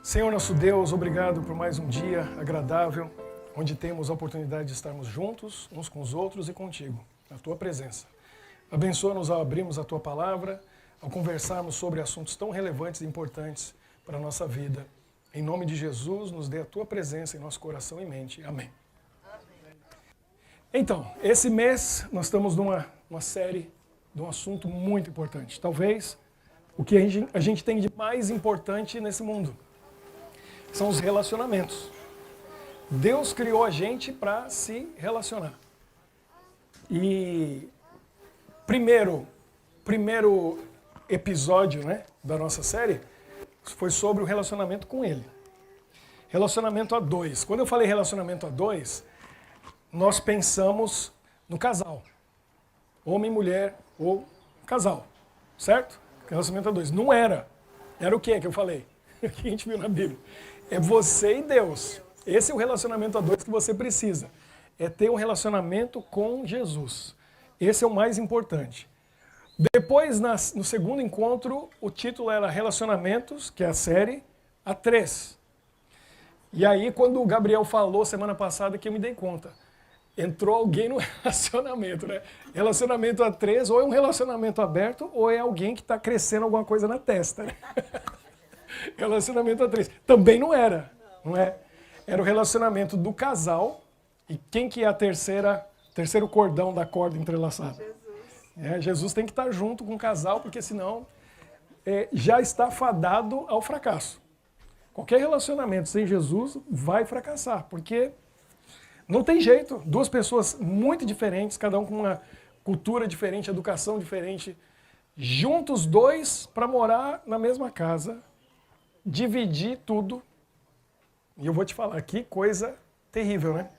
Senhor nosso Deus, obrigado por mais um dia agradável, onde temos a oportunidade de estarmos juntos, uns com os outros e contigo, na Tua presença. Abençoa-nos ao abrirmos a Tua palavra, ao conversarmos sobre assuntos tão relevantes e importantes para a nossa vida. Em nome de Jesus, nos dê a Tua presença em nosso coração e mente. Amém. Então, esse mês nós estamos numa série de um assunto muito importante. Talvez o que a gente tem de mais importante nesse mundo são os relacionamentos. Deus criou a gente para se relacionar. E primeiro episódio, da nossa série foi sobre o relacionamento com Ele. Relacionamento a dois. Quando eu falei relacionamento a dois, nós pensamos no casal. Homem, mulher ou casal. Certo? Relacionamento a dois. Não era. Era o que eu falei? O que a gente viu na Bíblia. É você e Deus. Esse é o relacionamento a dois que você precisa. É ter um relacionamento com Jesus. Esse é o mais importante. Depois, no segundo encontro, o título era Relacionamentos, que é a série, a três. E aí, quando o Gabriel falou semana passada, que eu me dei conta. Entrou alguém no relacionamento, né? Relacionamento a três, ou é um relacionamento aberto, ou é alguém que está crescendo alguma coisa na testa, né? Relacionamento a três. Também não era, não é? Era o relacionamento do casal. E quem que é terceiro cordão da corda entrelaçada? Jesus. Jesus tem que estar junto com o casal, porque senão já está fadado ao fracasso. Qualquer relacionamento sem Jesus vai fracassar, porque não tem jeito. Duas pessoas muito diferentes, cada um com uma cultura diferente, educação diferente, juntos dois para morar na mesma casa, dividir tudo. E eu vou te falar, que coisa terrível, né?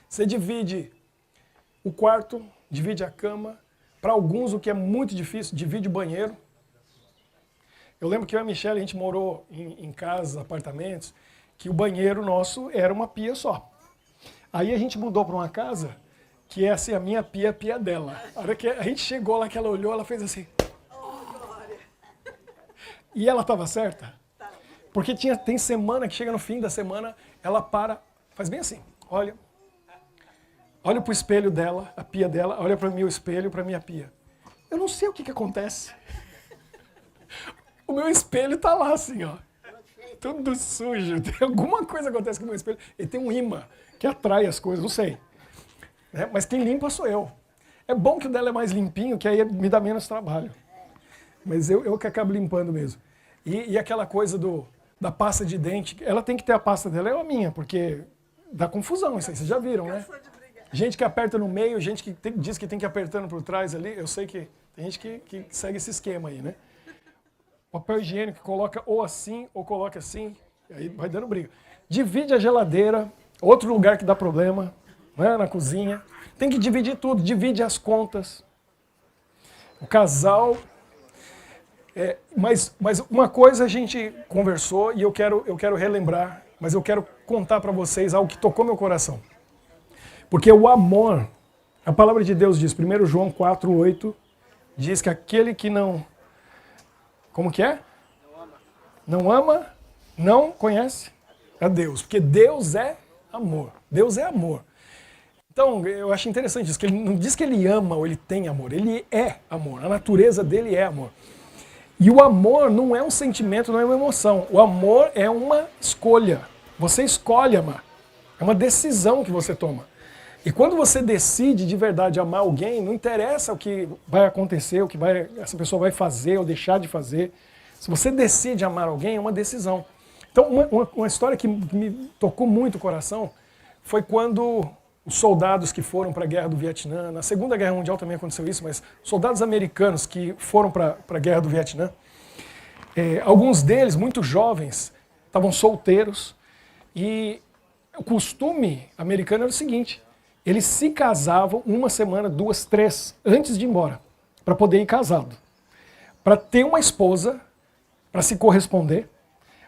Você divide o quarto, divide a cama. Para alguns, o que é muito difícil, divide o banheiro. Eu lembro que eu e a Michelle, a gente morou em casas, apartamentos, que o banheiro nosso era uma pia só. Aí a gente mudou para uma casa que é assim, a minha pia, a pia dela. A hora que a gente chegou lá, que ela olhou, ela fez assim. E ela estava certa? Porque tem semana que chega no fim da semana, ela para, faz bem assim, olha para o espelho dela, a pia dela, olha para o meu espelho, para a minha pia. Eu não sei o que acontece. O meu espelho está lá assim, ó, tudo sujo. Tem alguma coisa que acontece com o meu espelho. Ele tem um imã que atrai as coisas, não sei. Mas quem limpa sou eu. É bom que o dela é mais limpinho, que aí me dá menos trabalho. Mas eu que acabo limpando mesmo. E aquela coisa da pasta de dente, ela tem que ter a pasta dela, é a minha, porque dá confusão isso aí, vocês já viram, né? Gente que aperta no meio, gente que diz que tem que ir apertando por trás ali, eu sei que tem gente que segue esse esquema aí, né? Papel higiênico, coloca ou assim, ou coloca assim, aí vai dando briga. Divide a geladeira, outro lugar que dá problema, né? Na cozinha. Tem que dividir tudo, divide as contas. O casal... Mas uma coisa a gente conversou e eu quero relembrar, mas eu quero contar para vocês algo que tocou meu coração. Porque o amor, a palavra de Deus diz, 1 João 4:8, diz que aquele que não... Como que é? Não ama, não conhece a Deus. Porque Deus é amor. Deus é amor. Então, eu acho interessante isso, que ele não diz que ele ama ou ele tem amor, ele é amor. A natureza dele é amor. E o amor não é um sentimento, não é uma emoção. O amor é uma escolha. Você escolhe amar. É uma decisão que você toma. E quando você decide de verdade amar alguém, não interessa o que vai acontecer, o que essa pessoa vai fazer ou deixar de fazer. Se você decide amar alguém, é uma decisão. Então, uma história que me tocou muito o coração foi quando os soldados que foram para a Guerra do Vietnã, na Segunda Guerra Mundial também aconteceu isso, mas soldados americanos que foram para a Guerra do Vietnã, alguns deles, muito jovens, estavam solteiros, e o costume americano era o seguinte, eles se casavam uma semana, 2, 3, antes de ir embora, para poder ir casado, para ter uma esposa, para se corresponder,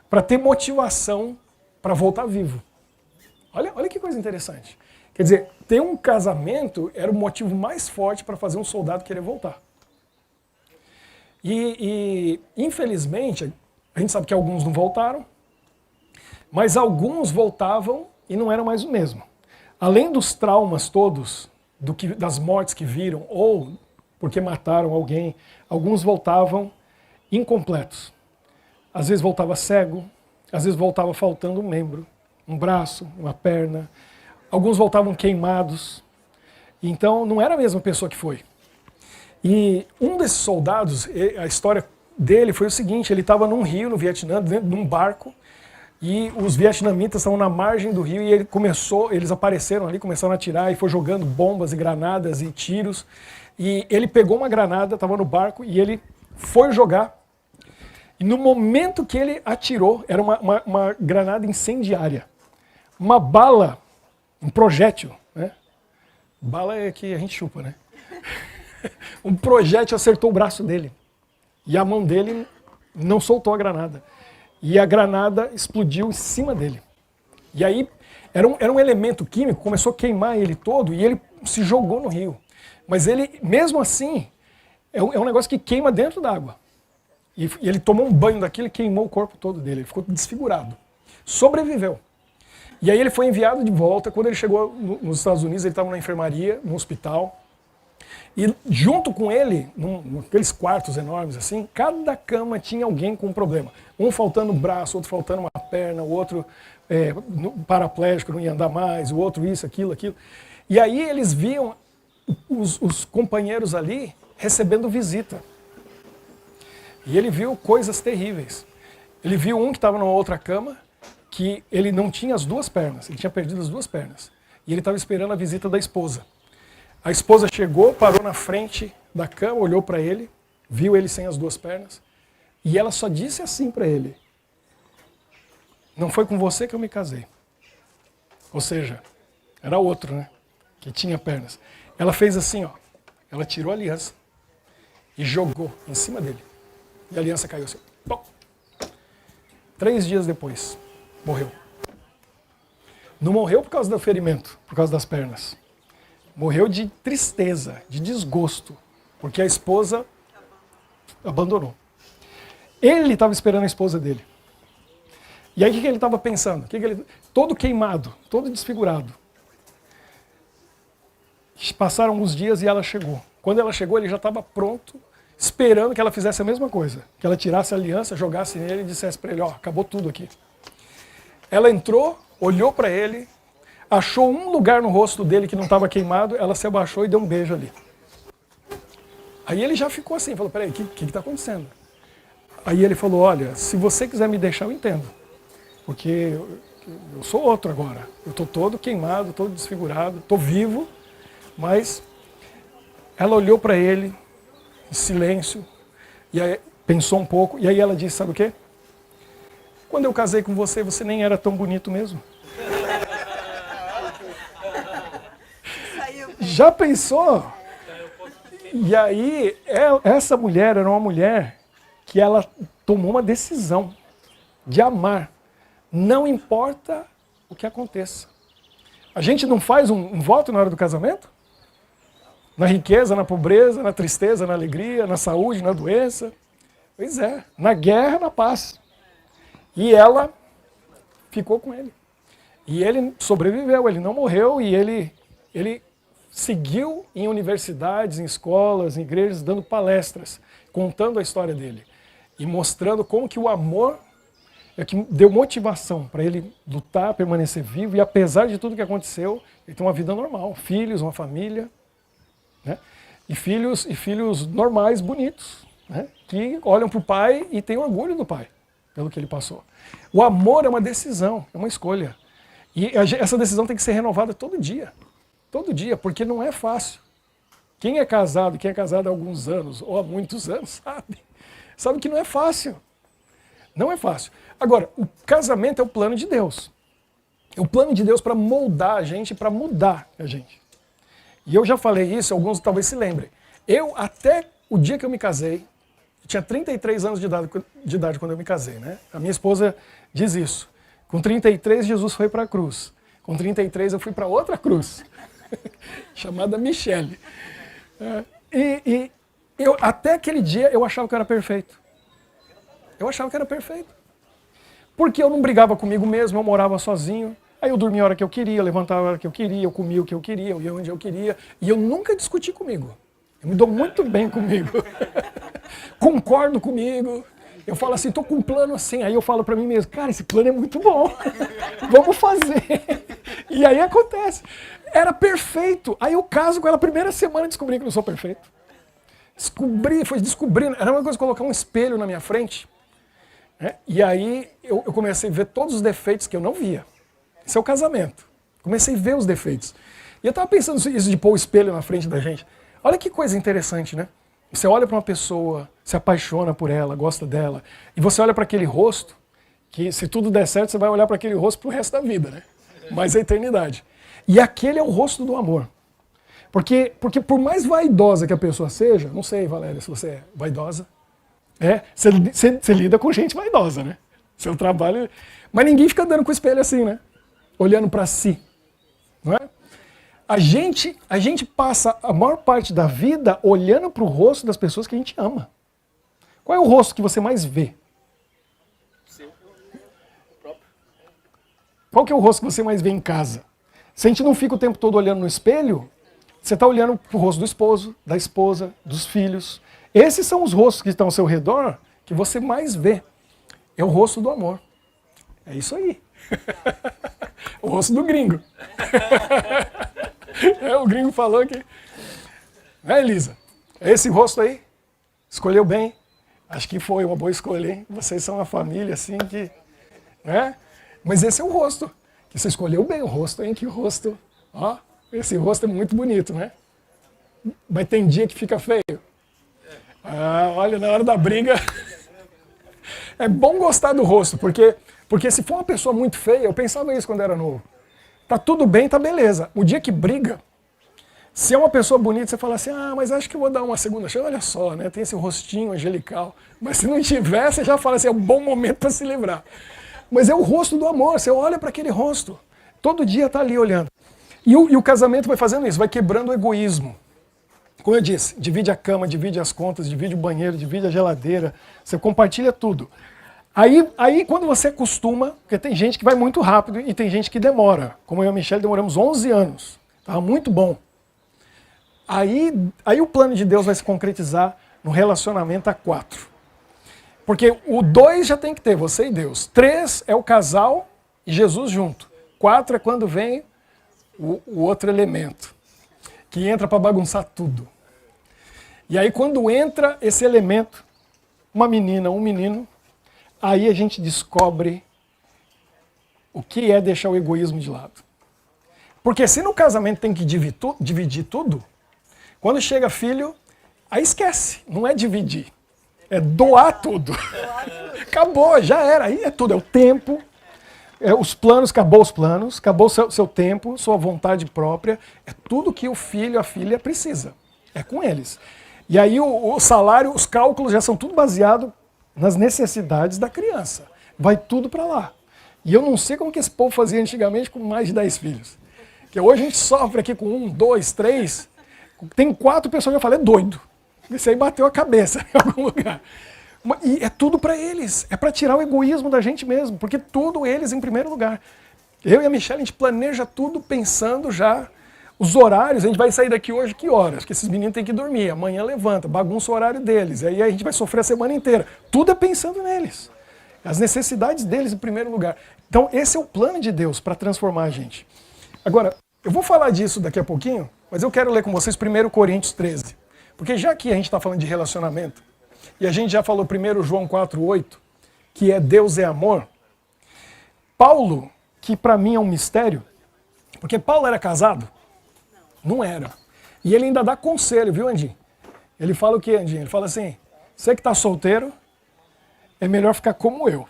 para ter motivação para voltar vivo. Olha que coisa interessante. Quer dizer, ter um casamento era o motivo mais forte para fazer um soldado querer voltar. E infelizmente, a gente sabe que alguns não voltaram, Mas alguns voltavam e não eram mais o mesmo. Além dos traumas todos, das mortes que viram, ou porque mataram alguém, alguns voltavam incompletos. Às vezes voltava cego, às vezes voltava faltando um membro, um braço, uma perna. Alguns voltavam queimados. Então não era a mesma pessoa que foi. E um desses soldados, a história dele foi o seguinte: ele estava num rio no Vietnã, dentro de um barco, e os vietnamitas estavam na margem do rio e eles apareceram ali, começaram a atirar e foi jogando bombas e granadas e tiros. E ele pegou uma granada, estava no barco, e ele foi jogar. E no momento que ele atirou, era uma granada incendiária. Uma bala, um projétil, né? Bala é que a gente chupa, né? Um projétil acertou o braço dele. E a mão dele não soltou a granada. E a granada explodiu em cima dele. E aí era um elemento químico, começou a queimar ele todo e ele se jogou no rio. Mas ele, mesmo assim, é um negócio que queima dentro d'água. E ele tomou um banho daquilo e queimou o corpo todo dele. Ele ficou desfigurado. Sobreviveu. E aí ele foi enviado de volta. Quando ele chegou nos Estados Unidos, ele estava na enfermaria, no hospital. E junto com ele, naqueles quartos enormes assim, cada cama tinha alguém com um problema. Um faltando um braço, outro faltando uma perna, o outro paraplégico, não ia andar mais, o outro isso, aquilo. E aí eles viam os companheiros ali recebendo visita. E ele viu coisas terríveis. Ele viu um que estava numa outra cama, que ele não tinha as duas pernas, ele tinha perdido as duas pernas. E ele estava esperando a visita da esposa. A esposa chegou, parou na frente da cama, olhou para ele, viu ele sem as duas pernas, e ela só disse assim para ele: não foi com você que eu me casei. Ou seja, era outro, né? Que tinha pernas. Ela fez assim, ó. Ela tirou a aliança e jogou em cima dele. E a aliança caiu assim. Bom. 3 dias depois, morreu. Não morreu por causa do ferimento, por causa das pernas. Morreu de tristeza, de desgosto, porque a esposa abandonou. Ele estava esperando a esposa dele. E aí o que ele estava pensando? Todo queimado, todo desfigurado. Passaram alguns dias e ela chegou. Quando ela chegou, ele já estava pronto, esperando que ela fizesse a mesma coisa. Que ela tirasse a aliança, jogasse nele e dissesse para ele: ó, acabou tudo aqui. Ela entrou, olhou para ele, achou um lugar no rosto dele que não estava queimado, ela se abaixou e deu um beijo ali. Aí ele já ficou assim, falou: peraí, o que está acontecendo? Aí ele falou: olha, se você quiser me deixar, eu entendo. Porque eu sou outro agora. Eu estou todo queimado, todo desfigurado, estou vivo, mas ela olhou para ele em silêncio, e aí pensou um pouco, e aí ela disse: sabe o quê? Quando eu casei com você, você nem era tão bonito mesmo. Já pensou? E aí, essa mulher era uma mulher que ela tomou uma decisão de amar. Não importa o que aconteça. A gente não faz um voto na hora do casamento? Na riqueza, na pobreza, na tristeza, na alegria, na saúde, na doença. Pois é, na guerra, na paz. E ela ficou com ele. E ele sobreviveu, ele não morreu, e ele seguiu em universidades, em escolas, em igrejas, dando palestras, contando a história dele. E mostrando como que o amor é que deu motivação para ele lutar, permanecer vivo, e apesar de tudo que aconteceu, ele tem uma vida normal, filhos, uma família, né? E filhos normais, bonitos, né? Que olham para o pai e têm orgulho do pai, pelo que ele passou. O amor é uma decisão, é uma escolha. E essa decisão tem que ser renovada todo dia, porque não é fácil. Quem é casado há alguns anos, ou há muitos anos, sabe que não é fácil. Não é fácil. Agora, o casamento é o plano de Deus. É o plano de Deus para moldar a gente, para mudar a gente. E eu já falei isso, alguns talvez se lembrem. Eu, até o dia que eu me casei, eu tinha 33 anos de idade quando eu me casei, né? A minha esposa diz isso. Com 33, Jesus foi para a cruz. Com 33, eu fui para outra cruz, chamada Michele. Até aquele dia, eu achava que eu era perfeito. Eu achava que era perfeito. Porque eu não brigava comigo mesmo, eu morava sozinho. Aí eu dormia a hora que eu queria, eu levantava a hora que eu queria, eu comia o que eu queria, eu ia onde eu queria. E eu nunca discuti comigo. Eu me dou muito bem comigo. Concordo comigo. Eu falo assim, tô com um plano assim. Aí eu falo pra mim mesmo, cara, esse plano é muito bom. Vamos fazer. E aí acontece. Era perfeito. Aí eu caso com ela, primeira semana descobri que não sou perfeito. Foi descobrindo. Era uma coisa colocar um espelho na minha frente. Né? E aí eu comecei a ver todos os defeitos que eu não via. Esse é o casamento. Comecei a ver os defeitos. E eu estava pensando isso de pôr o espelho na frente da gente. Olha que coisa interessante, né? Você olha para uma pessoa, se apaixona por ela, gosta dela, e você olha para aquele rosto, que se tudo der certo, você vai olhar para aquele rosto pro resto da vida, né? Mas a eternidade. E aquele é o rosto do amor. Porque por mais vaidosa que a pessoa seja, não sei, Valéria, se você é vaidosa, você lida com gente vaidosa, né? Seu trabalho... Mas ninguém fica andando com o espelho assim, né? Olhando para si, não é? A gente passa a maior parte da vida olhando para o rosto das pessoas que a gente ama. Qual é o rosto que você mais vê? Seu próprio. Qual que é o rosto que você mais vê em casa? Se a gente não fica o tempo todo olhando no espelho, você está olhando para o rosto do esposo, da esposa, dos filhos. Esses são os rostos que estão ao seu redor que você mais vê. É o rosto do amor. É isso aí. O rosto do gringo. O gringo falou que... Elisa? Esse rosto aí? Escolheu bem? Acho que foi uma boa escolha, hein? Vocês são uma família assim que... Né? Mas esse é o rosto. Que você escolheu bem o rosto, hein? Que rosto... Ó, esse rosto é muito bonito, né? Mas tem dia que fica feio. Ah, olha, na hora da briga... É bom gostar do rosto, porque se for uma pessoa muito feia, eu pensava isso quando era novo. Tá tudo bem, tá beleza. O dia que briga, se é uma pessoa bonita, você fala assim, mas acho que eu vou dar uma segunda chance. Olha só, né? Tem esse rostinho angelical. Mas se não tiver, você já fala assim, é um bom momento para se livrar. Mas é o rosto do amor, você olha para aquele rosto. Todo dia tá ali olhando. E o casamento vai fazendo isso, vai quebrando o egoísmo. Como eu disse, divide a cama, divide as contas, divide o banheiro, divide a geladeira, você compartilha tudo. Aí quando você acostuma, porque tem gente que vai muito rápido e tem gente que demora. Como eu e a Michelle demoramos 11 anos. Estava muito bom. Aí o plano de Deus vai se concretizar no relacionamento a 4. Porque o 2 já tem que ter, você e Deus. 3 é o casal e Jesus junto. 4 é quando vem o outro elemento, que entra para bagunçar tudo. E aí quando entra esse elemento, uma menina, um menino, aí a gente descobre o que é deixar o egoísmo de lado. Porque se no casamento tem que dividir tudo, quando chega filho, aí esquece, não é dividir, é doar tudo. Acabou, já era, aí é tudo, é o tempo, os planos, acabou o seu tempo, sua vontade própria, é tudo que o filho, a filha precisa, é com eles. E aí o salário, os cálculos já são tudo baseado nas necessidades da criança. Vai tudo para lá. E eu não sei como que esse povo fazia antigamente com mais de 10 filhos. Porque hoje a gente sofre aqui com 1, 2, 3. Tem 4 pessoas que eu falo, é doido. Esse aí bateu a cabeça em algum lugar. E é tudo para eles. É para tirar o egoísmo da gente mesmo. Porque tudo eles em primeiro lugar. Eu e a Michelle, a gente planeja tudo pensando já... Os horários, a gente vai sair daqui hoje que horas? Porque esses meninos têm que dormir, amanhã levanta, bagunça o horário deles, aí a gente vai sofrer a semana inteira. Tudo é pensando neles. As necessidades deles em primeiro lugar. Então esse é o plano de Deus para transformar a gente. Agora, eu vou falar disso daqui a pouquinho, mas eu quero ler com vocês 1 Coríntios 13. Porque já que a gente está falando de relacionamento, e a gente já falou 1 João 4,8, que é Deus é amor, Paulo, que para mim é um mistério, porque Paulo era casado, não era. E ele ainda dá conselho, viu, Andinho? Ele fala o quê, Andinho? Ele fala assim, você que está solteiro, é melhor ficar como eu.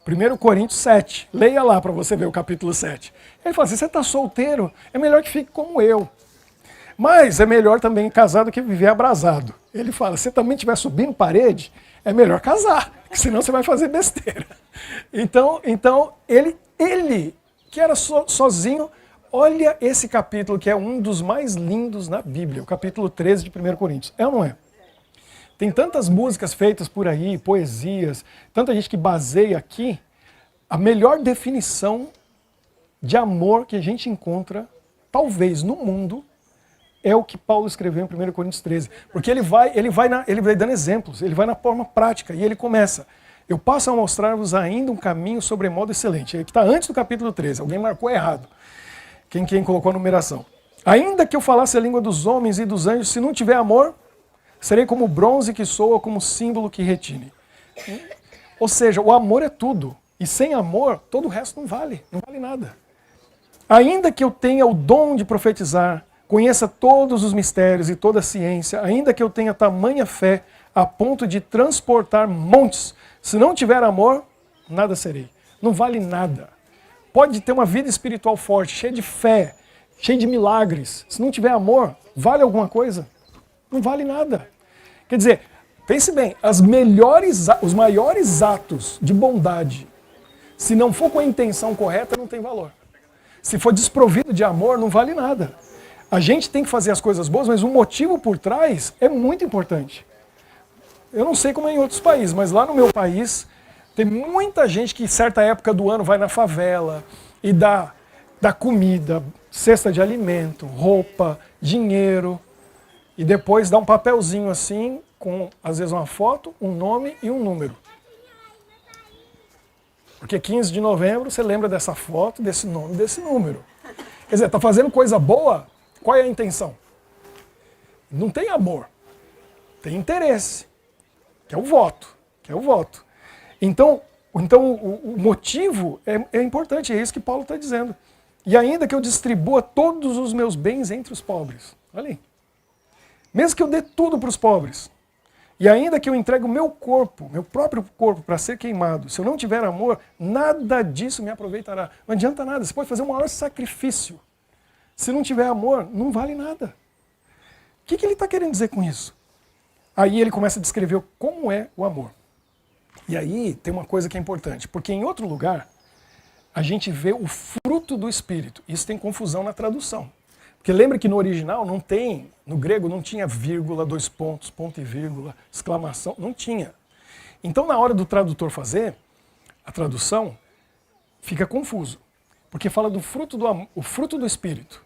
1 Coríntios 7. Leia lá para você ver o capítulo 7. Ele fala assim, você está solteiro, é melhor que fique como eu. Mas é melhor também casar do que viver abrasado. Ele fala, se você também estiver subindo parede, é melhor casar, senão você vai fazer besteira. Então ele que era sozinho, olha esse capítulo que é um dos mais lindos na Bíblia, o capítulo 13 de 1 Coríntios. É ou não é? Tem tantas músicas feitas por aí, poesias, tanta gente que baseia aqui. A melhor definição de amor que a gente encontra, talvez no mundo, é o que Paulo escreveu em 1 Coríntios 13. Porque ele vai dando exemplos, ele vai na forma prática e ele começa. Eu passo a mostrar-vos ainda um caminho sobremodo excelente. Que está antes do capítulo 13, alguém marcou errado. Quem colocou a numeração. Ainda que eu falasse a língua dos homens e dos anjos, se não tiver amor, serei como bronze que soa, como símbolo que retine. Ou seja, o amor é tudo. E sem amor, todo o resto não vale nada. Ainda que eu tenha o dom de profetizar, conheça todos os mistérios e toda a ciência, ainda que eu tenha tamanha fé a ponto de transportar montes, se não tiver amor, nada serei. Não vale nada. Pode ter uma vida espiritual forte, cheia de fé, cheia de milagres. Se não tiver amor, vale alguma coisa? Não vale nada. Quer dizer, pense bem, os maiores atos de bondade, se não for com a intenção correta, não tem valor. Se for desprovido de amor, não vale nada. A gente tem que fazer as coisas boas, mas o motivo por trás é muito importante. Eu não sei como é em outros países, mas lá no meu país, tem muita gente que em certa época do ano vai na favela e dá comida, cesta de alimento, roupa, dinheiro, e depois dá um papelzinho assim, com às vezes uma foto, um nome e um número. Porque 15 de novembro você lembra dessa foto, desse nome, desse número. Quer dizer, está fazendo coisa boa, qual é a intenção? Não tem amor, tem interesse, que é o voto. Então o motivo é importante, é isso que Paulo está dizendo. E ainda que eu distribua todos os meus bens entre os pobres. Olha aí. Mesmo que eu dê tudo para os pobres. E ainda que eu entregue o meu corpo, meu próprio corpo, para ser queimado. Se eu não tiver amor, nada disso me aproveitará. Não adianta nada. Você pode fazer o maior sacrifício. Se não tiver amor, não vale nada. O que ele está querendo dizer com isso? Aí ele começa a descrever como é o amor. E aí tem uma coisa que é importante. Porque em outro lugar, a gente vê o fruto do Espírito. Isso tem confusão na tradução. Porque lembra que no original não tem, no grego não tinha vírgula, dois pontos, ponto e vírgula, exclamação, não tinha. Então na hora do tradutor fazer a tradução, fica confuso. Porque fala do fruto do amor, o fruto do Espírito.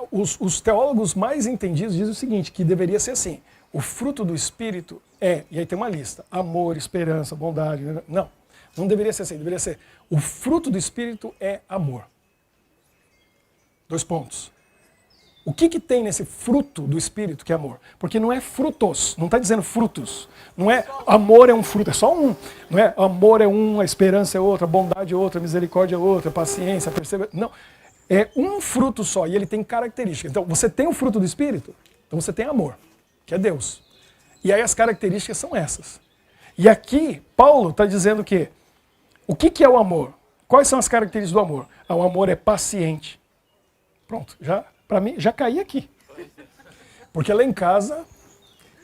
Os teólogos mais entendidos dizem o seguinte, que deveria ser assim, o fruto do Espírito é, e aí tem uma lista, amor, esperança, bondade, não deveria ser assim, deveria ser, o fruto do Espírito é amor. 2 pontos. O que tem nesse fruto do Espírito que é amor? Porque não é frutos, não está dizendo frutos. Não é amor é um fruto, é só um. Não é amor é um, a esperança é outra, a bondade é outra, a misericórdia é outra, a paciência, a perseverança. Não. É um fruto só e ele tem características. Então você tem o fruto do Espírito, então você tem amor, que é Deus. E aí as características são essas. E aqui Paulo está dizendo que o que é o amor? Quais são as características do amor? O amor é paciente. Pronto, para mim, já caí aqui. Porque lá em casa,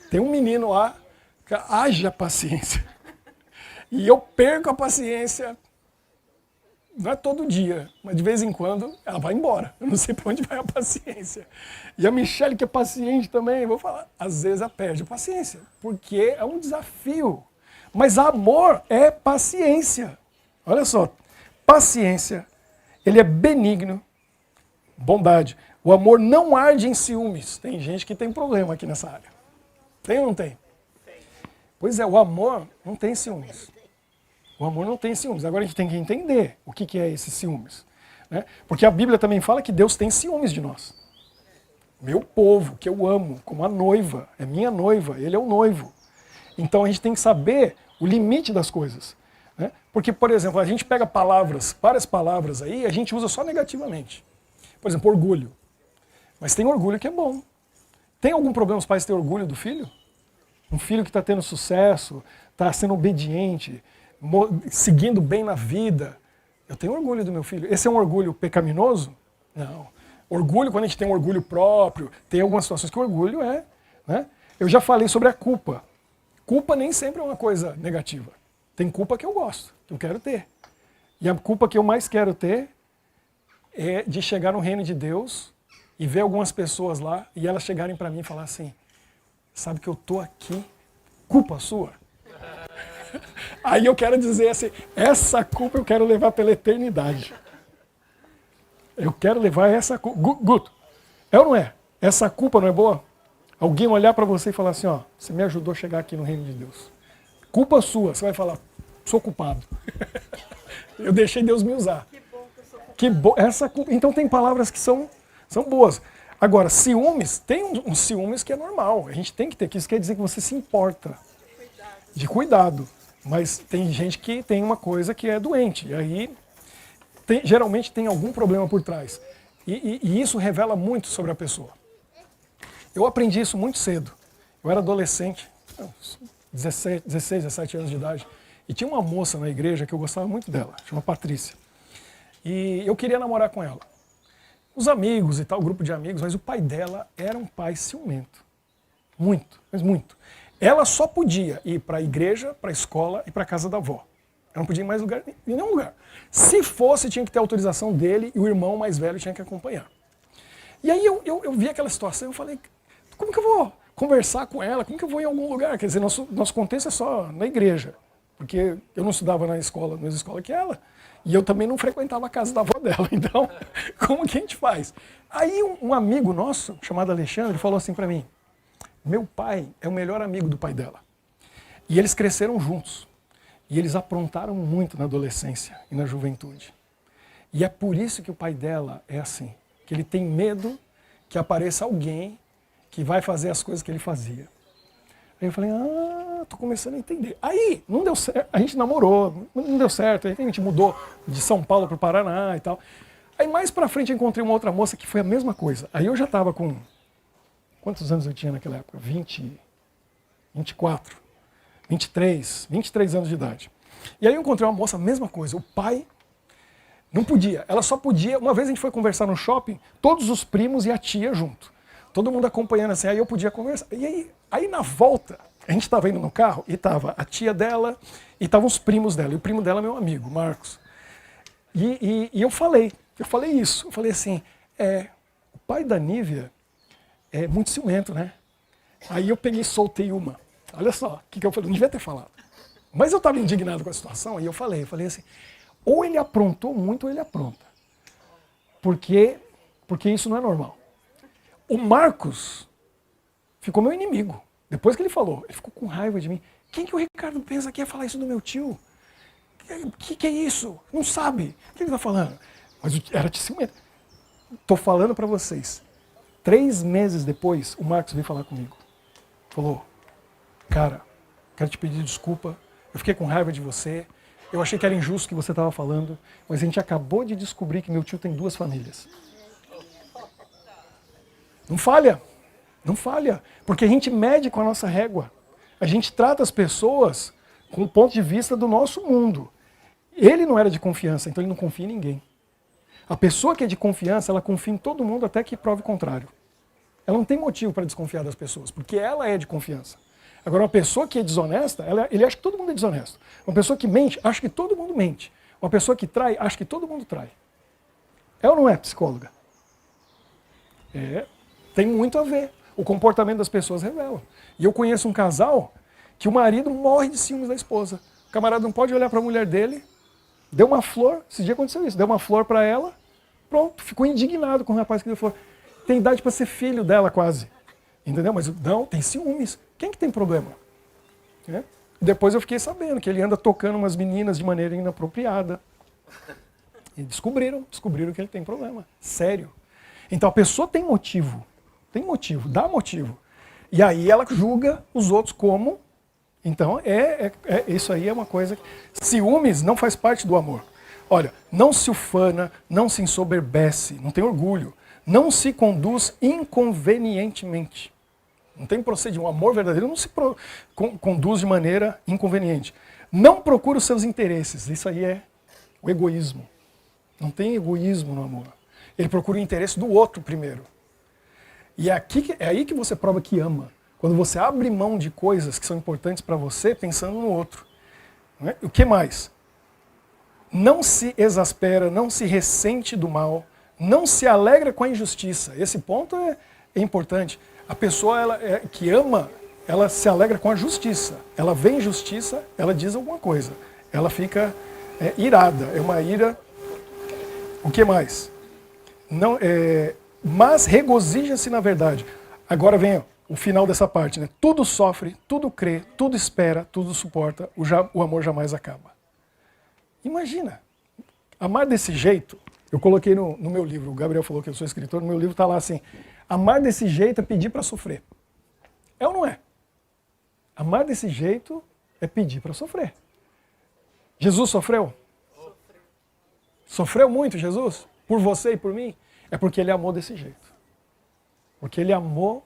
tem um menino lá, que haja paciência. E eu perco a paciência, não é todo dia, mas de vez em quando ela vai embora. Eu não sei para onde vai a paciência. E a Michelle, que é paciente também, vou falar, às vezes ela perde a paciência, porque é um desafio. Mas amor é paciência. Olha só, paciência, ele é benigno, bondade. O amor não arde em ciúmes. Tem gente que tem problema aqui nessa área. Tem ou não tem? Tem. Pois é, o amor não tem ciúmes. O amor não tem ciúmes. Agora a gente tem que entender o que é esse ciúmes. Né? Porque a Bíblia também fala que Deus tem ciúmes de nós. Meu povo, que eu amo, como a noiva, é minha noiva, ele é o noivo. Então a gente tem que saber o limite das coisas. Né? Porque, por exemplo, a gente pega palavras, várias palavras aí, a gente usa só negativamente. Por exemplo, orgulho. Mas tem orgulho que é bom. Tem algum problema os pais terem orgulho do filho? Um filho que está tendo sucesso, está sendo obediente, seguindo bem na vida. Eu tenho orgulho do meu filho. Esse é um orgulho pecaminoso? Não. Orgulho, quando a gente tem um orgulho próprio, tem algumas situações que o orgulho é. Né? Eu já falei sobre a culpa. Culpa nem sempre é uma coisa negativa. Tem culpa que eu gosto, que eu quero ter. E a culpa que eu mais quero ter é de chegar no reino de Deus e ver algumas pessoas lá e elas chegarem para mim e falar assim, sabe que eu tô aqui, culpa sua? Aí eu quero dizer assim, essa culpa eu quero levar pela eternidade. Eu quero levar essa culpa. Guto, é ou não é? Essa culpa não é boa? Alguém olhar para você e falar assim, ó, você me ajudou a chegar aqui no reino de Deus. Culpa sua, você vai falar, sou culpado. Eu deixei Deus me usar. Que bom essa culpa. Então tem palavras que são boas. Agora, ciúmes, tem um ciúmes que é normal. A gente tem que ter, que isso quer dizer que você se importa. De cuidado. Mas tem gente que tem uma coisa que é doente. E aí, geralmente tem algum problema por trás. E isso revela muito sobre a pessoa. Eu aprendi isso muito cedo. Eu era adolescente, 16, 17 anos de idade. E tinha uma moça na igreja que eu gostava muito dela, chama Patrícia. E eu queria namorar com ela. Os amigos e tal, grupo de amigos, mas o pai dela era um pai ciumento. Muito, mas muito. Ela só podia ir para a igreja, para a escola e para a casa da avó. Ela não podia ir em mais lugar, em nenhum lugar. Se fosse, tinha que ter autorização dele e o irmão mais velho tinha que acompanhar. E aí eu vi aquela situação e eu falei, como que eu vou conversar com ela? Como que eu vou em algum lugar? Quer dizer, nosso contexto é só na igreja. Porque eu não estudava na mesma escola que ela. E eu também não frequentava a casa da avó dela. Então, como que a gente faz? Aí um amigo nosso, chamado Alexandre, falou assim para mim, meu pai é o melhor amigo do pai dela. E eles cresceram juntos. E eles aprontaram muito na adolescência e na juventude. E é por isso que o pai dela é assim. Que ele tem medo que apareça alguém que vai fazer as coisas que ele fazia. Aí eu falei, tô começando a entender. Aí, não deu certo, a gente namorou, não deu certo, aí a gente mudou de São Paulo para o Paraná e tal. Aí mais pra frente eu encontrei uma outra moça que foi a mesma coisa. Aí eu já estava com, quantos anos eu tinha naquela época? 24, 23 anos de idade. E aí eu encontrei uma moça, a mesma coisa, o pai não podia, ela só podia, uma vez a gente foi conversar no shopping, todos os primos e a tia junto. Todo mundo acompanhando assim, aí eu podia conversar. E aí na volta, a gente estava indo no carro e estava a tia dela e estavam os primos dela. E o primo dela é meu amigo, Marcos. E eu falei isso. Eu falei assim, o pai da Nívia é muito ciumento, né? Aí eu peguei e soltei uma. Olha só, o que eu falei? Não devia ter falado. Mas eu estava indignado com a situação e eu falei assim, ou ele aprontou muito ou ele apronta. Porque isso não é normal. O Marcos ficou meu inimigo. Depois que ele falou, ele ficou com raiva de mim. Quem que o Ricardo pensa que ia falar isso do meu tio? Que é isso? Não sabe. O que ele está falando? Mas era de ciumento. Estou falando para vocês. 3 meses depois, o Marcos veio falar comigo. Falou, cara, quero te pedir desculpa. Eu fiquei com raiva de você. Eu achei que era injusto o que você estava falando. Mas a gente acabou de descobrir que meu tio tem 2 famílias. Não falha, não falha, porque a gente mede com a nossa régua. A gente trata as pessoas com o ponto de vista do nosso mundo. Ele não era de confiança, então ele não confia em ninguém. A pessoa que é de confiança, ela confia em todo mundo até que prove o contrário. Ela não tem motivo para desconfiar das pessoas, porque ela é de confiança. Agora, uma pessoa que é desonesta, ele acha que todo mundo é desonesto. Uma pessoa que mente, acha que todo mundo mente. Uma pessoa que trai, acha que todo mundo trai. É ou não é, psicóloga? Tem muito a ver. O comportamento das pessoas revela. E eu conheço um casal que o marido morre de ciúmes da esposa. O camarada não pode olhar para a mulher dele, deu uma flor, esse dia aconteceu isso, deu uma flor para ela, pronto, ficou indignado com o rapaz que deu flor. Tem idade para ser filho dela quase. Entendeu? Mas não, tem ciúmes. Quem que tem problema? Depois eu fiquei sabendo que ele anda tocando umas meninas de maneira inapropriada. E descobriram que ele tem problema. Sério. Então a pessoa tem motivo. Tem motivo, dá motivo. E aí ela julga os outros como... Então isso aí é uma coisa... Ciúmes não faz parte do amor. Olha, não se ufana, não se ensoberbece, não tem orgulho. Não se conduz inconvenientemente. Não tem procedimento. O amor verdadeiro não se conduz de maneira inconveniente. Não procura os seus interesses. Isso aí é o egoísmo. Não tem egoísmo no amor. Ele procura o interesse do outro primeiro. E é aí que você prova que ama. Quando você abre mão de coisas que são importantes para você, pensando no outro. O que mais? Não se exaspera, não se ressente do mal, não se alegra com a injustiça. Esse ponto é importante. A pessoa que ama, ela se alegra com a justiça. Ela vê injustiça, ela diz alguma coisa. Ela fica irada, é uma ira. O que mais? Não, mas regozija-se na verdade. Agora vem o final dessa parte, né? Tudo sofre, tudo crê, tudo espera, tudo suporta, o amor jamais acaba. Imagina, amar desse jeito, eu coloquei no meu livro, o Gabriel falou que eu sou escritor, no meu livro está lá assim, amar desse jeito é pedir para sofrer. É ou não é? Amar desse jeito é pedir para sofrer. Jesus sofreu? Sofreu muito, Jesus? Por você e por mim? É porque ele amou desse jeito. Porque ele amou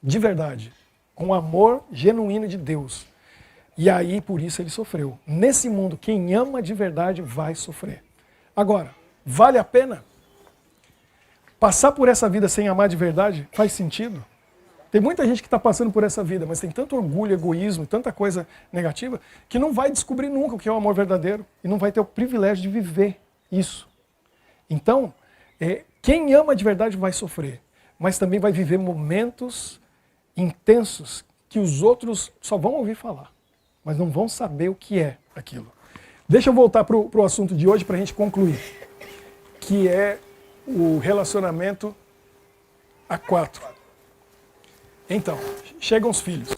de verdade, com amor genuíno de Deus. E aí, por isso, ele sofreu. Nesse mundo, quem ama de verdade vai sofrer. Agora, vale a pena? Passar por essa vida sem amar de verdade faz sentido? Tem muita gente que está passando por essa vida, mas tem tanto orgulho, egoísmo e tanta coisa negativa que não vai descobrir nunca o que é o amor verdadeiro e não vai ter o privilégio de viver isso. Então, quem ama de verdade vai sofrer, mas também vai viver momentos intensos que os outros só vão ouvir falar, mas não vão saber o que é aquilo. Deixa eu voltar para o assunto de hoje para a gente concluir, que é o relacionamento a 4. Então, chegam os filhos.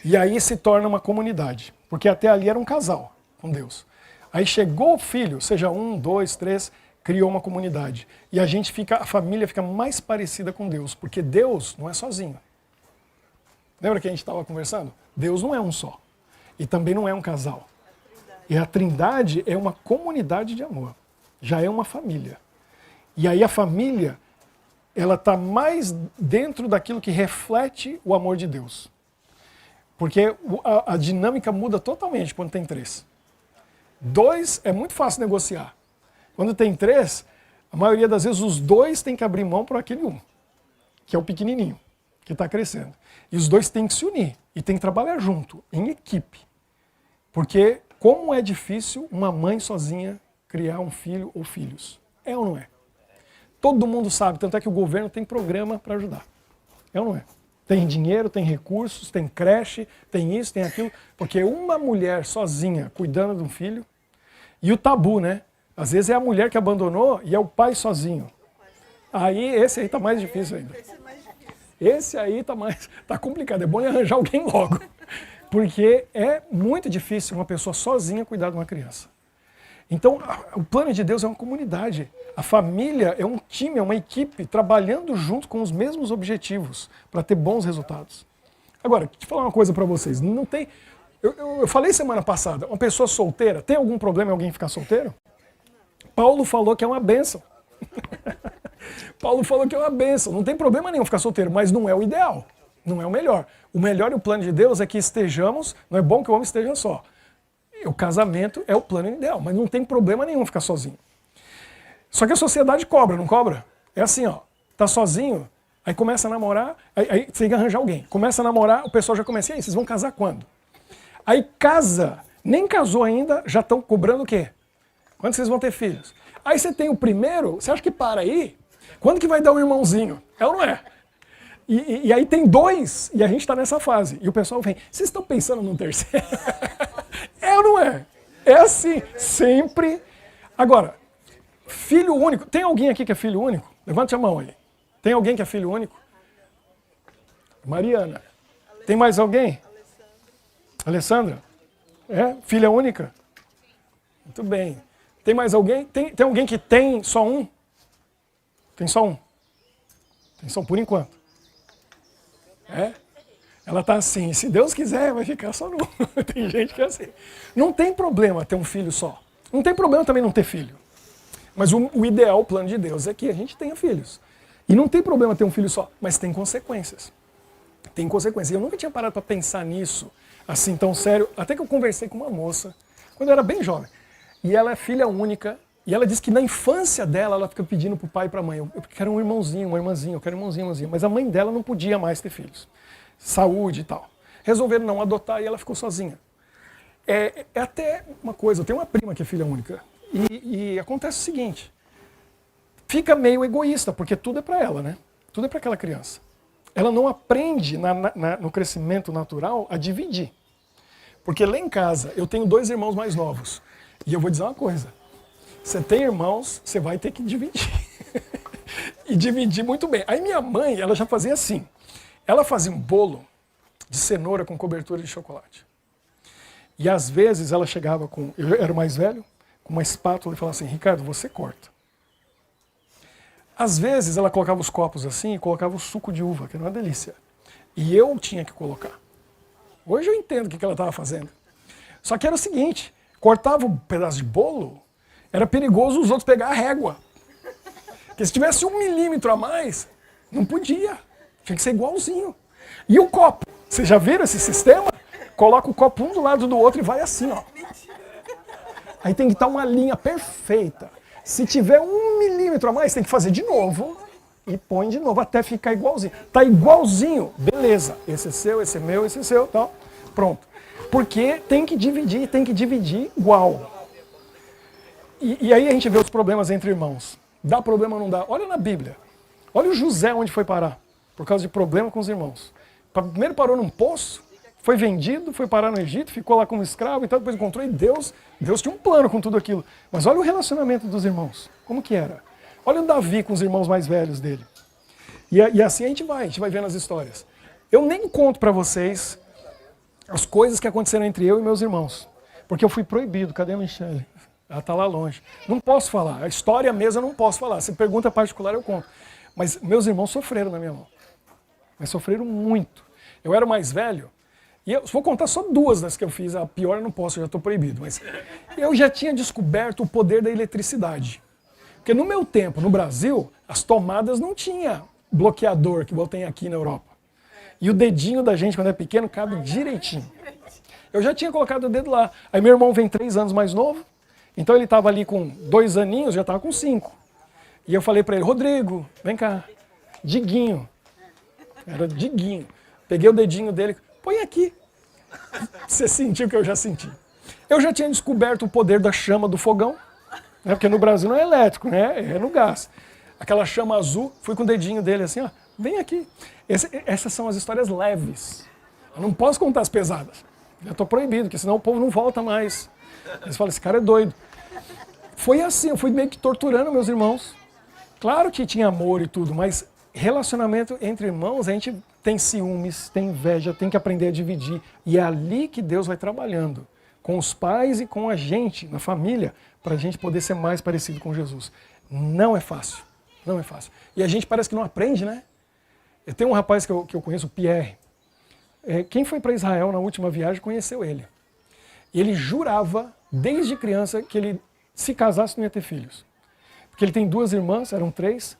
E aí se torna uma comunidade, porque até ali era um casal com Deus. Aí chegou o filho, seja 1, 2, 3, criou uma comunidade. E a família fica mais parecida com Deus, porque Deus não é sozinho. Lembra que a gente estava conversando? Deus não é um só. E também não é um casal. E a Trindade é uma comunidade de amor. Já é uma família. E aí a família, ela está mais dentro daquilo que reflete o amor de Deus. Porque a dinâmica muda totalmente quando tem 3. 2 é muito fácil negociar. Quando tem 3, a maioria das vezes os 2 têm que abrir mão para aquele 1, que é o pequenininho, que está crescendo. E os 2 têm que se unir e têm que trabalhar junto, em equipe. Porque como é difícil uma mãe sozinha criar um filho ou filhos? É ou não é? Todo mundo sabe, tanto é que o governo tem programa para ajudar. É ou não é? Tem dinheiro, tem recursos, tem creche, tem isso, tem aquilo. Porque uma mulher sozinha cuidando de um filho, e o tabu, né? Às vezes é a mulher que abandonou e é o pai sozinho. Aí esse aí tá mais difícil ainda. Esse aí tá complicado. É bom arranjar alguém logo. Porque é muito difícil uma pessoa sozinha cuidar de uma criança. Então, o plano de Deus é uma comunidade. A família é um time, é uma equipe trabalhando junto com os mesmos objetivos para ter bons resultados. Agora, deixa eu falar uma coisa para vocês. Não tem. Eu falei semana passada, uma pessoa solteira, tem algum problema em alguém ficar solteiro? Paulo falou que é uma bênção. Paulo falou que é uma bênção. Não tem problema nenhum ficar solteiro, mas não é o ideal. Não é o melhor. O melhor e o plano de Deus é que estejamos, não é bom que o homem esteja só. O casamento é o plano ideal, mas não tem problema nenhum ficar sozinho. Só que a sociedade cobra, não cobra? É assim, ó, tá sozinho, aí começa a namorar, aí você tem que arranjar alguém. Começa a namorar, o pessoal já começa, e aí, vocês vão casar quando? Aí casa, nem casou ainda, já estão cobrando o quê? Quando vocês vão ter filhos? Aí você tem o primeiro, você acha que para aí? Quando que vai dar um irmãozinho? É ou não é? E aí tem 2, e a gente está nessa fase. E o pessoal vem, vocês estão pensando num terceiro? É ou não é? É assim, sempre. Agora, filho único. Tem alguém aqui que é filho único? Levante a mão aí. Tem alguém que é filho único? Mariana. Tem mais alguém? Alessandra. É? Filha única? Muito bem. Tem mais alguém? Tem alguém que tem só um? Tem só um. Tem só um por enquanto. É? Ela está assim, se Deus quiser, vai ficar só no. Tem gente que é assim. Não tem problema ter um filho só. Não tem problema também não ter filho. Mas o ideal, o plano de Deus, é que a gente tenha filhos. E não tem problema ter um filho só, mas tem consequências. Tem consequências. Eu nunca tinha parado para pensar nisso, assim, tão sério. Até que eu conversei com uma moça, quando eu era bem jovem. E ela é filha única. E ela disse que na infância dela, ela fica pedindo pro pai e pra mãe, eu quero um irmãozinho, uma irmãzinha, eu quero um irmãozinho, uma irmãzinha. Mas a mãe dela não podia mais ter filhos. Saúde e tal. Resolveram não adotar e ela ficou sozinha. É até uma coisa, eu tenho uma prima que é filha única. E acontece o seguinte, fica meio egoísta, porque tudo é pra ela, né? Tudo é pra aquela criança. ela não aprende no crescimento natural a dividir. Porque lá em casa eu tenho 2 irmãos mais novos. E eu vou dizer uma coisa. Você tem irmãos, você vai ter que dividir. E dividir muito bem. Aí minha mãe, ela já fazia assim. Ela fazia um bolo de cenoura com cobertura de chocolate. E às vezes ela chegava com, eu era o mais velho, com uma espátula e falava assim, Ricardo, você corta. Às vezes ela colocava os copos assim e colocava o suco de uva, que era uma delícia. E eu tinha que colocar. Hoje eu entendo o que ela estava fazendo. Só que era o seguinte, cortava um pedaço de bolo, era perigoso os outros pegar a régua. Porque se tivesse 1 milímetro a mais, não podia. Tinha que ser igualzinho. E o copo? Vocês já viram esse sistema? Coloca o copo um do lado do outro e vai assim, ó. Aí tem que estar uma linha perfeita. Se tiver 1 milímetro a mais, tem que fazer de novo. E põe de novo até ficar igualzinho. Tá igualzinho, beleza. Esse é seu, esse é meu, esse é seu, tal. Pronto. Porque tem que dividir igual. E aí a gente vê os problemas entre irmãos. Dá problema ou não dá? Olha na Bíblia. Olha o José onde foi parar. Por causa de problema com os irmãos. Primeiro parou num poço, foi vendido, foi parar no Egito, ficou lá como escravo e tal, depois encontrou e Deus tinha um plano com tudo aquilo. Mas olha o relacionamento dos irmãos. Como que era? Olha o Davi com os irmãos mais velhos dele. E assim a gente vai vendo as histórias. Eu nem conto para vocês as coisas que aconteceram entre eu e meus irmãos. Porque eu fui proibido. Cadê a Michelle? Ela está lá longe. Não posso falar. A história mesmo eu não posso falar. Se pergunta particular eu conto. Mas meus irmãos sofreram na minha mão. Mas sofreram muito. Eu era o mais velho. E eu vou contar só 2 das que eu fiz. A pior eu não posso, eu já estou proibido. Mas eu já tinha descoberto o poder da eletricidade. Porque no meu tempo, no Brasil, as tomadas não tinha bloqueador, que igual tem aqui na Europa. E o dedinho da gente, quando é pequeno, cabe direitinho. Eu já tinha colocado o dedo lá. Aí meu irmão vem 3 anos mais novo. Então ele estava ali com 2 aninhos, já estava com 5. E eu falei para ele, Rodrigo, vem cá. Diguinho. Era Diguinho. Peguei o dedinho dele, põe aqui. Você sentiu o que eu já senti. Eu já tinha descoberto o poder da chama do fogão, né? Porque no Brasil não é elétrico, né? É no gás. Aquela chama azul, fui com o dedinho dele assim, ó, vem aqui. Essas são as histórias leves. Eu não posso contar as pesadas. Já estou proibido, porque senão o povo não volta mais. Eles falam, esse cara é doido. Foi assim, eu fui meio que torturando meus irmãos. Claro que tinha amor e tudo, mas relacionamento entre irmãos, a gente tem ciúmes, tem inveja, tem que aprender a dividir. E é ali que Deus vai trabalhando, com os pais e com a gente, na família, para a gente poder ser mais parecido com Jesus. Não é fácil, não é fácil. E a gente parece que não aprende, né? Eu tenho um rapaz que eu conheço, o Pierre. Quem foi para Israel na última viagem conheceu ele. E ele jurava, desde criança, que ele se casasse não ia ter filhos. Porque ele tem 2 irmãs, eram 3.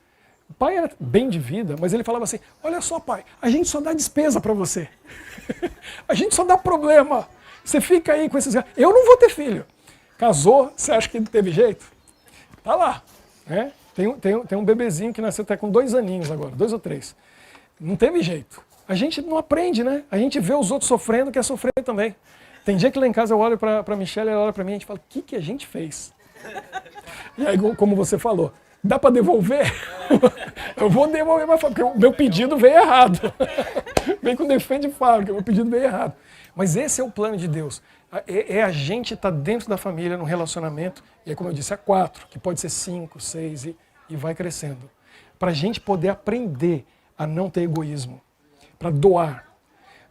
O pai era bem de vida, mas ele falava assim, olha só pai, a gente só dá despesa para você. A gente só dá problema. Você fica aí com esses... Eu não vou ter filho. Casou, você acha que teve jeito? Tá lá. Né? Tem um bebezinho que nasceu até com 2 aninhos agora, 2 ou 3. Não teve jeito. A gente não aprende, né? A gente vê os outros sofrendo, quer sofrer também. Tem dia que lá em casa eu olho para a Michelle, ela olha para mim e a gente fala, o que a gente fez? E aí, como você falou, dá para devolver? Eu vou devolver, mas porque o meu pedido veio errado. Vem com defeito de fábrica, o meu pedido veio errado. Mas esse é o plano de Deus. É a gente estar dentro da família, num relacionamento, e é como eu disse, a 4, que pode ser 5, 6 e vai crescendo. Para a gente poder aprender a não ter egoísmo, para doar.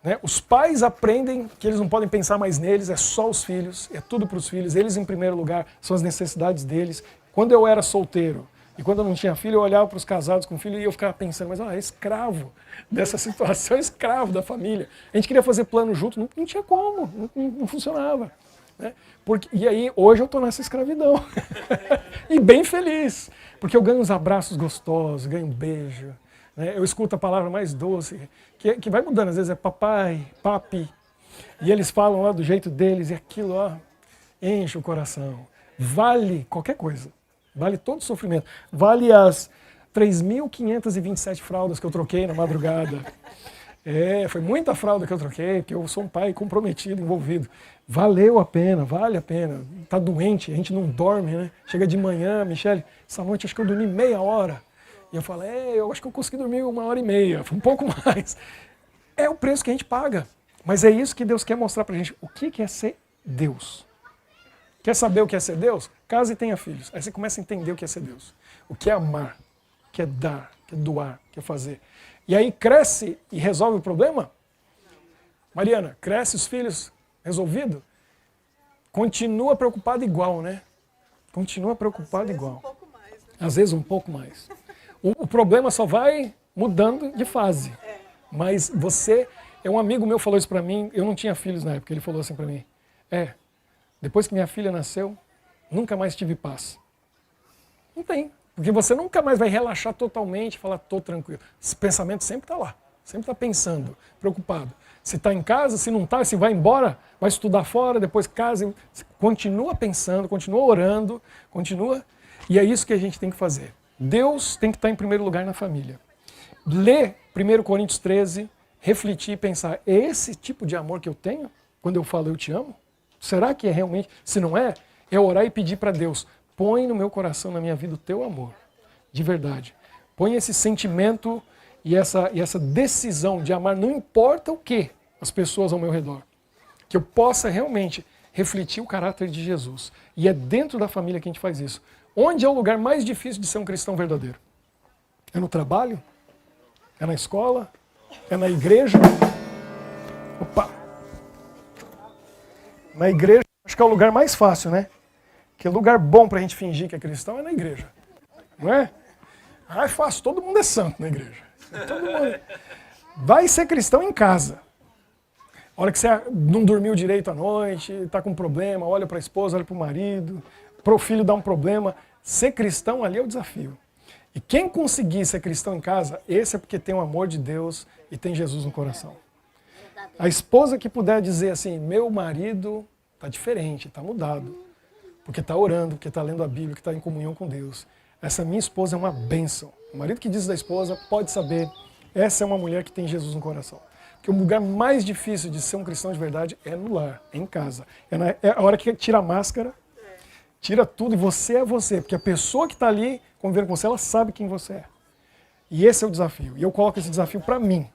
Né? Os pais aprendem que eles não podem pensar mais neles, é só os filhos, é tudo para os filhos, eles em primeiro lugar, são as necessidades deles. Quando eu era solteiro e quando eu não tinha filho, eu olhava para os casados com filho e eu ficava pensando, mas é escravo dessa situação, é escravo da família. A gente queria fazer plano junto, não tinha como, não funcionava. Né? E aí, hoje eu estou nessa escravidão. E bem feliz, porque eu ganho uns abraços gostosos, ganho um beijo. Né? Eu escuto a palavra mais doce, que vai mudando, às vezes é papai, papi, e eles falam lá do jeito deles, e aquilo ó, enche o coração. Vale qualquer coisa, vale todo o sofrimento, vale as 3.527 fraldas que eu troquei na madrugada. Foi muita fralda que eu troquei, porque eu sou um pai comprometido, envolvido. Valeu a pena, vale a pena. Tá doente, a gente não dorme, né? Chega de manhã, Michelle, essa noite acho que eu dormi meia hora. E eu falo, eu acho que eu consegui dormir 1h30, um pouco mais. É o preço que a gente paga. Mas é isso que Deus quer mostrar pra gente. O que é ser Deus? Quer saber o que é ser Deus? Case e tenha filhos. Aí você começa a entender o que é ser Deus. O que é amar, o que é dar, o que é doar, o que é fazer. E aí cresce e resolve o problema? Mariana, cresce os filhos resolvido? Continua preocupado igual, né? Continua preocupado igual. Um pouco mais, né? Às vezes um pouco mais. O problema só vai mudando de fase. Mas você... Um amigo meu falou isso pra mim, eu não tinha filhos na época, ele falou assim pra mim, depois que minha filha nasceu, nunca mais tive paz. Não tem, porque você nunca mais vai relaxar totalmente e falar, tô tranquilo. Esse pensamento sempre está lá, sempre está pensando, preocupado. Se está em casa, se não está, se vai embora, vai estudar fora, depois casa, continua pensando, continua orando, continua. E é isso que a gente tem que fazer. Deus tem que estar em primeiro lugar na família. Lê 1 Coríntios 13, refletir e pensar, é esse tipo de amor que eu tenho quando eu falo eu te amo? Será que é realmente? Se não é, é orar e pedir para Deus, põe no meu coração, na minha vida, o teu amor, de verdade. Põe esse sentimento e essa decisão de amar, não importa o que as pessoas ao meu redor. Que eu possa realmente refletir o caráter de Jesus. E é dentro da família que a gente faz isso. Onde é o lugar mais difícil de ser um cristão verdadeiro? É no trabalho? É na escola? É na igreja? Opa! Na igreja, acho que é o lugar mais fácil, né? Que lugar bom pra gente fingir que é cristão é na igreja. Não é? É fácil, todo mundo é santo na igreja. Todo mundo. Vai ser cristão em casa. A hora que você não dormiu direito à noite, está com problema, olha para a esposa, olha para o marido, para o filho dá um problema. Ser cristão ali é o desafio. E quem conseguir ser cristão em casa, esse é porque tem o amor de Deus e tem Jesus no coração. A esposa que puder dizer assim, meu marido está diferente, está mudado, porque está orando, porque está lendo a Bíblia, que está em comunhão com Deus. Essa minha esposa é uma bênção. O marido que diz da esposa pode saber, essa é uma mulher que tem Jesus no coração. Porque o lugar mais difícil de ser um cristão de verdade é no lar, é em casa. É a hora que tira a máscara, tira tudo e você é você. Porque a pessoa que está ali convivendo com você, ela sabe quem você é. E esse é o desafio. E eu coloco esse desafio para mim,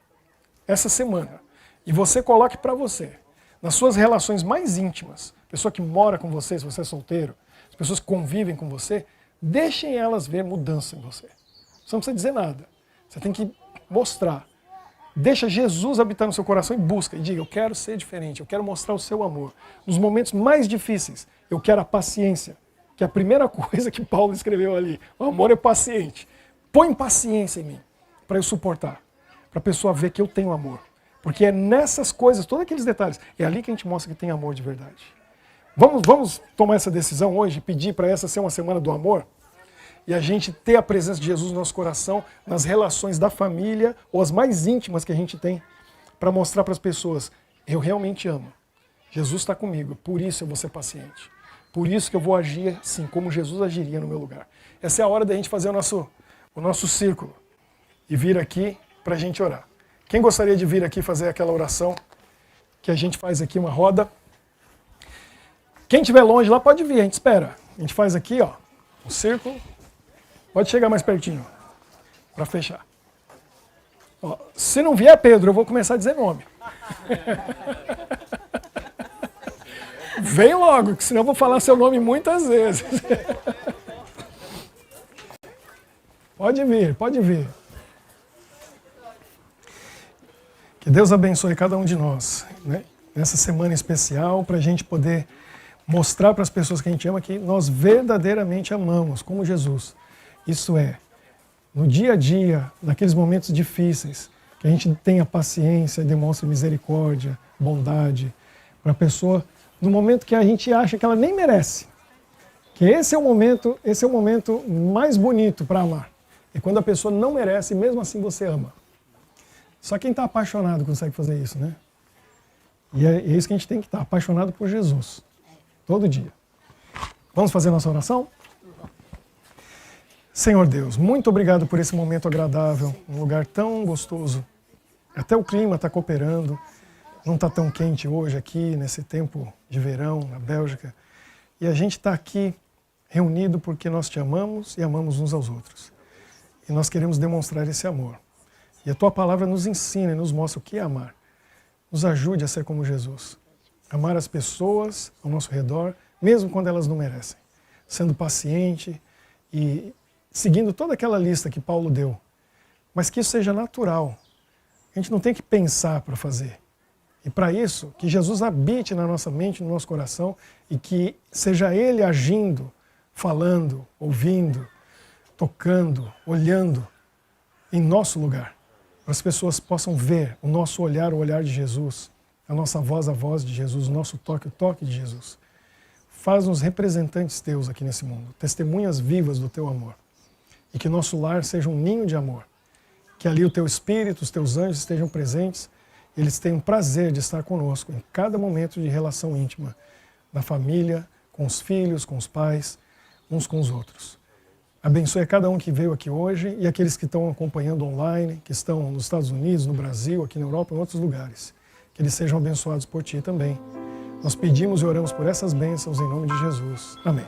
essa semana. E você coloque para você. Nas suas relações mais íntimas, pessoa que mora com você, se você é solteiro, as pessoas que convivem com você, deixem elas ver mudança em você. Você não precisa dizer nada. Você tem que mostrar. Deixa Jesus habitar no seu coração e busca. E diga, eu quero ser diferente, eu quero mostrar o seu amor. Nos momentos mais difíceis, eu quero a paciência. Que é a primeira coisa que Paulo escreveu ali. O amor é paciente. Põe paciência em mim, para eu suportar. Para a pessoa ver que eu tenho amor. Porque é nessas coisas, todos aqueles detalhes, é ali que a gente mostra que tem amor de verdade. Vamos tomar essa decisão hoje, pedir para essa ser uma semana do amor? E a gente ter a presença de Jesus no nosso coração, nas relações da família, ou as mais íntimas que a gente tem, para mostrar para as pessoas, eu realmente amo. Jesus está comigo, por isso eu vou ser paciente. Por isso que eu vou agir assim, como Jesus agiria no meu lugar. Essa é a hora da gente fazer o nosso círculo e vir aqui para a gente orar. Quem gostaria de vir aqui fazer aquela oração que a gente faz aqui, uma roda? Quem estiver longe lá pode vir, a gente espera. A gente faz aqui, ó, um círculo. Pode chegar mais pertinho, para fechar. Ó, se não vier Pedro, eu vou começar a dizer nome. Vem logo, que senão eu vou falar seu nome muitas vezes. Pode vir, pode vir. Que Deus abençoe cada um de nós, né? Nessa semana especial, para a gente poder mostrar para as pessoas que a gente ama que nós verdadeiramente amamos, como Jesus. Isso é, no dia a dia, naqueles momentos difíceis, que a gente tenha paciência, demonstre misericórdia, bondade para a pessoa, no momento que a gente acha que ela nem merece. Que esse é o momento mais bonito para amar. É quando a pessoa não merece e mesmo assim você ama. Só quem está apaixonado consegue fazer isso, né? E é isso que a gente tem que estar, apaixonado por Jesus. Todo dia. Vamos fazer nossa oração? Senhor Deus, muito obrigado por esse momento agradável, um lugar tão gostoso. Até o clima está cooperando, não está tão quente hoje aqui, nesse tempo de verão, na Bélgica. E a gente está aqui reunido porque nós te amamos e amamos uns aos outros. E nós queremos demonstrar esse amor. E a tua palavra nos ensina e nos mostra o que é amar. Nos ajude a ser como Jesus. Amar as pessoas ao nosso redor, mesmo quando elas não merecem. Sendo paciente e seguindo toda aquela lista que Paulo deu. Mas que isso seja natural. A gente não tem que pensar para fazer. E para isso, que Jesus habite na nossa mente, no nosso coração, e que seja Ele agindo, falando, ouvindo, tocando, olhando em nosso lugar. Para as pessoas possam ver o nosso olhar, o olhar de Jesus, a nossa voz, a voz de Jesus, o nosso toque, o toque de Jesus. Faz-nos representantes teus aqui nesse mundo, testemunhas vivas do teu amor. E que nosso lar seja um ninho de amor. Que ali o teu Espírito, os teus anjos estejam presentes, eles tenham prazer de estar conosco em cada momento de relação íntima, na família, com os filhos, com os pais, uns com os outros. Abençoe a cada um que veio aqui hoje e aqueles que estão acompanhando online, que estão nos Estados Unidos, no Brasil, aqui na Europa e em outros lugares. Que eles sejam abençoados por Ti também. Nós pedimos e oramos por essas bênçãos em nome de Jesus. Amém.